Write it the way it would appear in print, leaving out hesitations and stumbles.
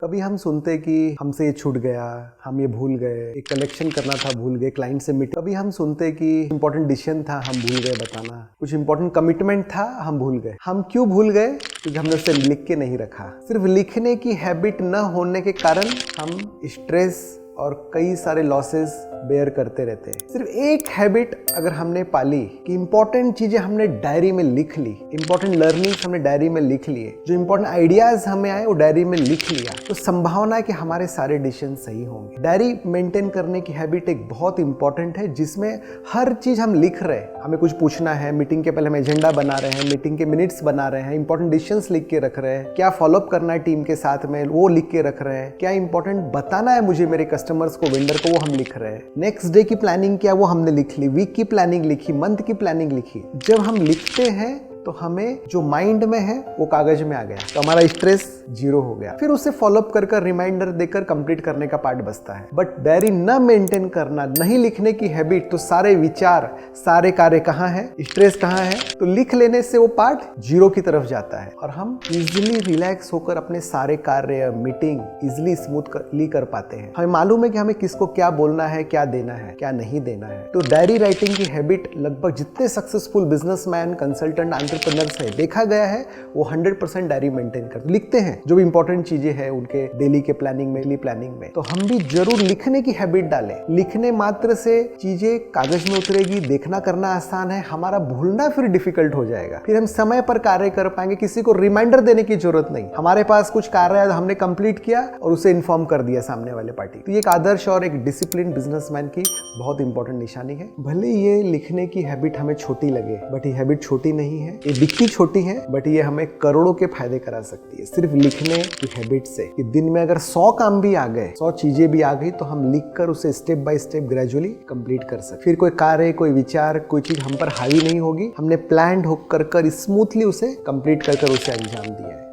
कभी हम सुनते कि हमसे ये छूट गया, हम ये भूल गए, एक कलेक्शन करना था भूल गए, क्लाइंट से मीट। कभी हम सुनते कि इंपॉर्टेंट डिसीजन था हम भूल गए बताना, कुछ इंपॉर्टेंट कमिटमेंट था हम भूल गए। हम क्यों भूल गए? क्योंकि हमने उसे लिख के नहीं रखा। सिर्फ लिखने की हैबिट न होने के कारण हम स्ट्रेस और कई सारे लॉसेस बेयर करते रहते हैं। सिर्फ एक हैबिट अगर हमने पाली कि इंपॉर्टेंट चीजें हमने डायरी में लिख ली, इंपॉर्टेंट लर्निंग्स हमने डायरी में लिख लिए, जो इंपॉर्टेंट आइडियाज हमें आए वो डायरी में लिख लिया, तो संभावना है कि हमारे सारे डिसीजन सही होंगे। डायरी मेंटेन करने की हैबिट एक बहुत इंपॉर्टेंट है, जिसमें हर चीज हम लिख रहे हैं। हमें कुछ पूछना है, मीटिंग के पहले हम एजेंडा बना रहे हैं, मीटिंग के मिनट्स बना रहे हैं, इंपॉर्टेंट डिसीजंस लिख के रख रहे हैं, क्या फॉलोअप करना है टीम के साथ में वो लिख के रख रहे हैं, क्या इंपॉर्टेंट बताना है मुझे मेरे कस्टमर्स को, वेंडर को, वो हम लिख रहे हैं। नेक्स्ट डे की प्लानिंग क्या वो हमने लिख ली, वीक की प्लानिंग लिखी, मंथ की प्लानिंग लिखी। जब हम लिखते हैं तो हमें जो माइंड में है वो कागज में आ गया, तो हमारा स्ट्रेस जीरो हो गया। फिर उसे फॉलोअप कर रिमाइंडर देकर कंप्लीट करने का पार्ट बचता है। बट डायरी न मेंटेन करना, नहीं लिखने की हैबिट, तो सारे विचार, सारे कार्य कहाँ है, स्ट्रेस कहाँ है, तो लिख लेने से वो पार्ट जीरो की तरफ जाता है और हम इजिली रिलैक्स होकर अपने सारे कार्य, मीटिंग इजिली स्मूथली कर पाते हैं। हमें मालूम है कि हमें किसको क्या बोलना है, क्या देना है, क्या नहीं देना है। तो डायरी राइटिंग की हैबिट लगभग जितने सक्सेसफुल बिजनेसमैन, कंसल्टेंट, एंटरप्रेन्योर्स है, देखा गया है वो 100% डायरी मेंटेन करते, लिखते हैं जो भी इंपॉर्टेंट चीजें हैं उनके डेली के प्लानिंग में, डेली प्लानिंग में। तो हम भी जरूर लिखने की हैबिट डालें। लिखने मात्र से चीजें कागज में उतरेगी, देखना करना आसान है, हमारा भूलना फिर डिफिकल्ट हो जाएगा। फिर हम समय पर कार्य कर पाएंगे, किसी को रिमाइंडर देने की जरूरत नहीं। हमारे पास कुछ कार्य हमने कंप्लीट किया और उसे इन्फॉर्म कर दिया सामने वाले पार्टी। तो ये एक आदर्श और एक डिसिप्लिन बिजनेसमैन की बहुत इंपॉर्टेंट निशानी है। भले ये लिखने की हैबिट हमें छोटी लगे, बट ये हैबिट छोटी नहीं है, ये दिखती छोटी है, बट ये हमें करोड़ों के फायदे करा सकती है सिर्फ लिखने की हैबिट से। कि दिन में अगर 100 काम भी आ गए, 100 चीजें भी आ गई, तो हम लिखकर उसे step by step gradually complete कर सकते। फिर कोई कार्य, कोई विचार, कोई चीज हम पर हावी नहीं होगी, हमने प्लान्ड होकर स्मूथली उसे कंप्लीट कर उसे अंजाम दिया है।